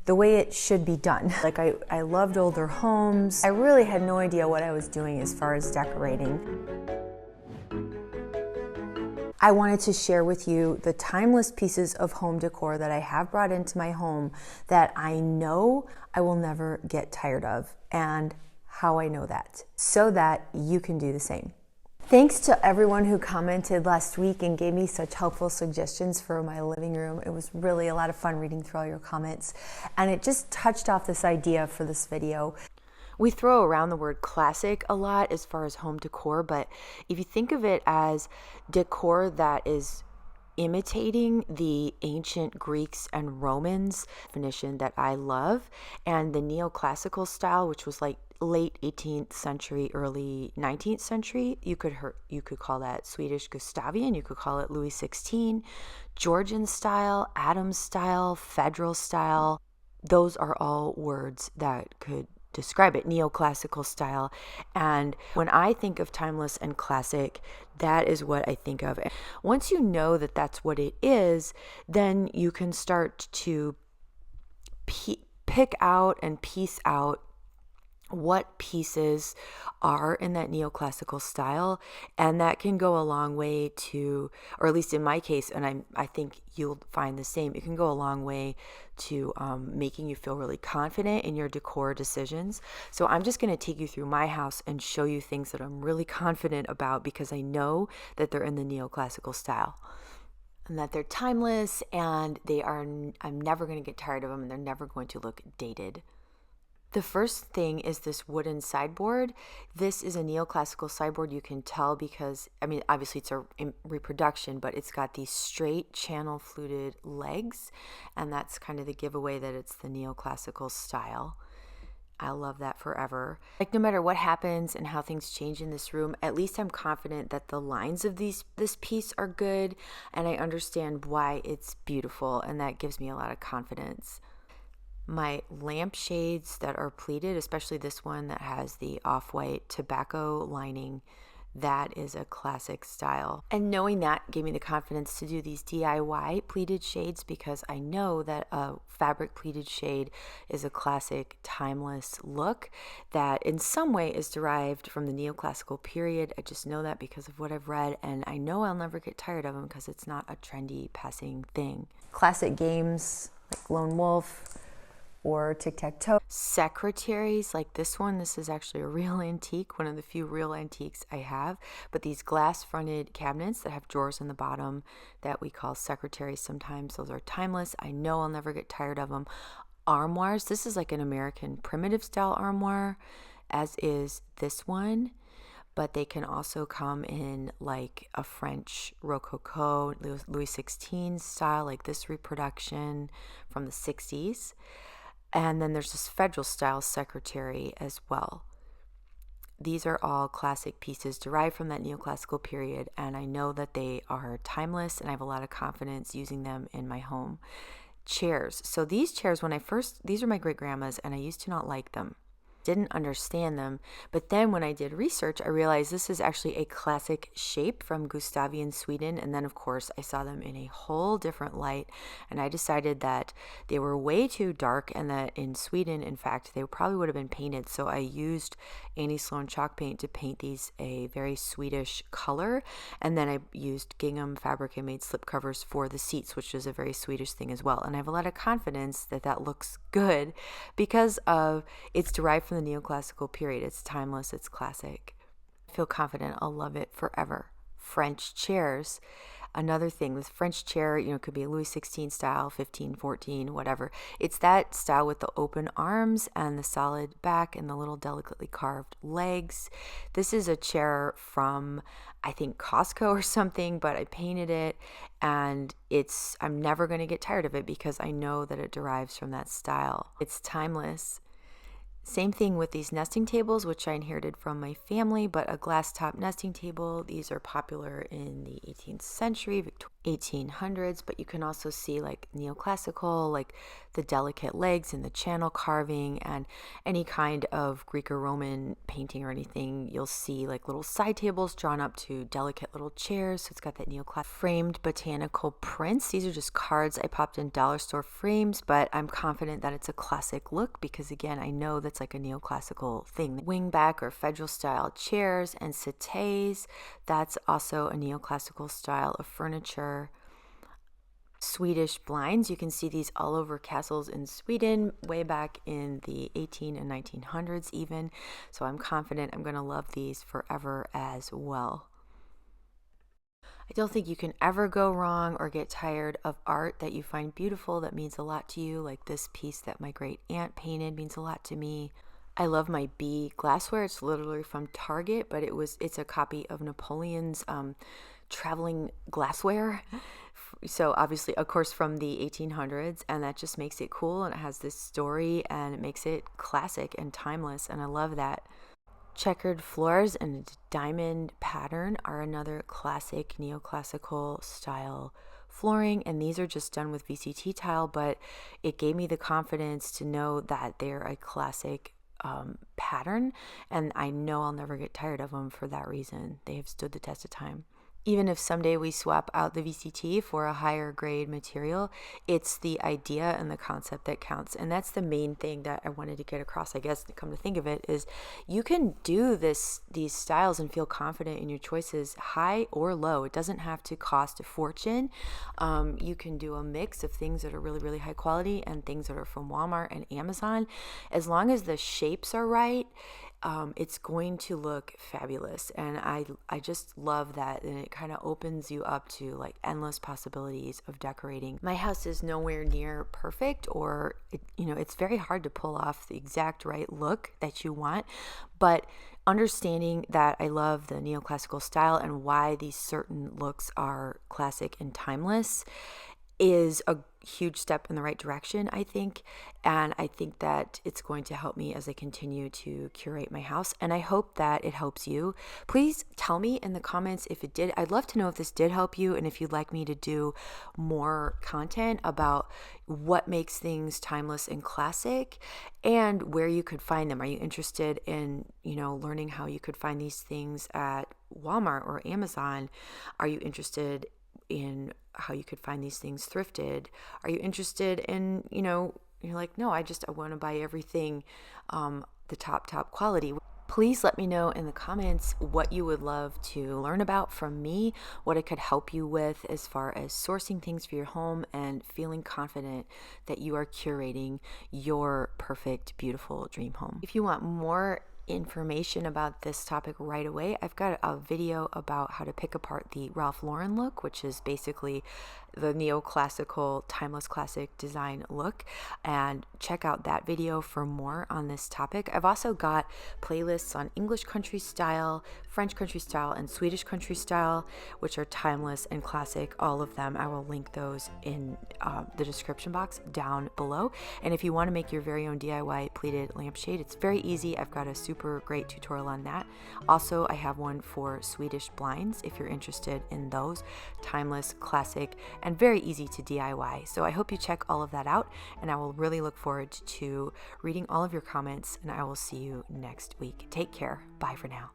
the way it should be done. Like I loved older homes. I really had no idea what I was doing as far as decorating. I wanted to share with you the timeless pieces of home decor that I have brought into my home that I know I will never get tired of, and how I know that, so that you can do the same. Thanks to everyone who commented last week and gave me such helpful suggestions for my living room. It was really a lot of fun reading through all your comments, and it just touched off this idea for this video. We throw around the word classic a lot as far as home decor, but if you think of it as decor that is imitating the ancient Greeks and Romans definition that I love, and the neoclassical style, which was like late 18th century, early 19th century, you could call that Swedish Gustavian, you could call it Louis XVI, Georgian style, Adams style, federal style. Those are all words that could describe it, neoclassical style. And when I think of timeless and classic, that is what I think of. Once you know that that's what it is, then you can start to pick out and piece out what pieces are in that neoclassical style, and that can go a long way to, or at least in my case, and I think you'll find the same, it can go a long way to making you feel really confident in your decor decisions. So I'm just going to take you through my house and show you things that I'm really confident about because I know that they're in the neoclassical style and that they're timeless, and I'm never going to get tired of them, and they're never going to look dated. The first thing is this wooden sideboard. This is a neoclassical sideboard. You can tell because, I mean, obviously it's a reproduction, but it's got these straight channel fluted legs, and that's kind of the giveaway that it's the neoclassical style. I love that forever. Like, no matter what happens and how things change in this room, at least I'm confident that the lines of this piece are good, and I understand why it's beautiful, and that gives me a lot of confidence. My lampshades that are pleated, especially this one that has the off-white tobacco lining, that is a classic style. And knowing that gave me the confidence to do these DIY pleated shades, because I know that a fabric pleated shade is a classic, timeless look that in some way is derived from the neoclassical period. I just know that because of what I've read, and I know I'll never get tired of them because it's not a trendy passing thing. Classic games like Lone Wolf or tic-tac-toe. Secretaries like this one, this is actually a real antique, one of the few real antiques I have, but these glass-fronted cabinets that have drawers in the bottom that we call secretaries sometimes, those are timeless. I know I'll never get tired of them. Armoires, this is like an American primitive style armoire, as is this one, but they can also come in like a French Rococo, Louis XVI style, like this reproduction from the 60s. And then there's this federal style secretary as well. These are all classic pieces derived from that neoclassical period, and I know that they are timeless, and I have a lot of confidence using them in my home. Chairs. So these chairs, these are my great-grandma's, and I used to not like them. Didn't understand them, but then when I did research, I realized this is actually a classic shape from Gustavian Sweden, and then of course I saw them in a whole different light, and I decided that they were way too dark, and that in Sweden, in fact, they probably would have been painted. So I used Annie Sloan chalk paint to paint these a very Swedish color, and then I used gingham fabric and made slip covers for the seats, which is a very Swedish thing as well. And I have a lot of confidence that that looks good because of it's derived from the neoclassical period. It's timeless, it's classic. I feel confident I'll love it forever. French chairs. Another thing, this French chair, could be a Louis XVI style, 15, 14, whatever. It's that style with the open arms and the solid back and the little delicately carved legs. This is a chair from, I think, Costco or something, but I painted it, and I'm never going to get tired of it because I know that it derives from that style. It's timeless. Same thing with these nesting tables, which I inherited from my family, but a glass top nesting table. These are popular in the 18th century, 1800s, but you can also see like neoclassical, like the delicate legs and the channel carving, and any kind of Greek or Roman painting or anything. You'll see like little side tables drawn up to delicate little chairs. So it's got that neoclassical framed botanical prints. These are just cards I popped in dollar store frames, but I'm confident that it's a classic look because, again, I know that's like a neoclassical thing. Wingback or federal style chairs and settees, that's also a neoclassical style of furniture. Swedish blinds, you can see these all over castles in Sweden way back in the 18 and 1900s even. So I'm confident I'm going to love these forever as well. I don't think you can ever go wrong or get tired of art that you find beautiful, that means a lot to you, like this piece that my great aunt painted means a lot to me. I love my bee glassware. It's literally from Target, but it's a copy of Napoleon's traveling glassware. So obviously, of course, from the 1800s, and that just makes it cool, and it has this story, and it makes it classic and timeless, and I love that. Checkered floors and diamond pattern are another classic neoclassical style flooring, and these are just done with VCT tile, but it gave me the confidence to know that they're a classic pattern, and I know I'll never get tired of them for that reason. They have stood the test of time. Even if someday we swap out the VCT for a higher grade material, it's the idea and the concept that counts. And that's the main thing that I wanted to get across, I guess, to come to think of it, is you can do these styles and feel confident in your choices, high or low. It doesn't have to cost a fortune. You can do a mix of things that are really, really high quality and things that are from Walmart and Amazon. As long as the shapes are right, it's going to look fabulous, and I just love that, and it kind of opens you up to like endless possibilities of decorating. My house is nowhere near perfect, or it's very hard to pull off the exact right look that you want, but understanding that I love the neoclassical style and why these certain looks are classic and timeless is a huge step in the right direction, I think. And I think that it's going to help me as I continue to curate my house. And I hope that it helps you. Please tell me in the comments if it did. I'd love to know if this did help you, and if you'd like me to do more content about what makes things timeless and classic and where you could find them. Are you interested in, learning how you could find these things at Walmart or Amazon? Are you interested in how you could find these things thrifted? Are you interested in, you're like, no, I want to buy everything the top quality? Please let me know in the comments what you would love to learn about from me, what I could help you with as far as sourcing things for your home and feeling confident that you are curating your perfect, beautiful dream home. If you want more information about this topic right away, I've got a video about how to pick apart the Ralph Lauren look, which is basically the neoclassical timeless classic design look, and check out that video for more on this topic. I've also got playlists on English country style, French country style, and Swedish country style, which are timeless and classic, all of them. I will link those in the description box down below. And if you want to make your very own DIY pleated lampshade, it's very easy. I've got a super great tutorial on that. Also, I have one for Swedish blinds if you're interested in those. Timeless, classic, and very easy to DIY. So I hope you check all of that out, and I will really look forward to reading all of your comments, and I will see you next week. Take care. Bye for now.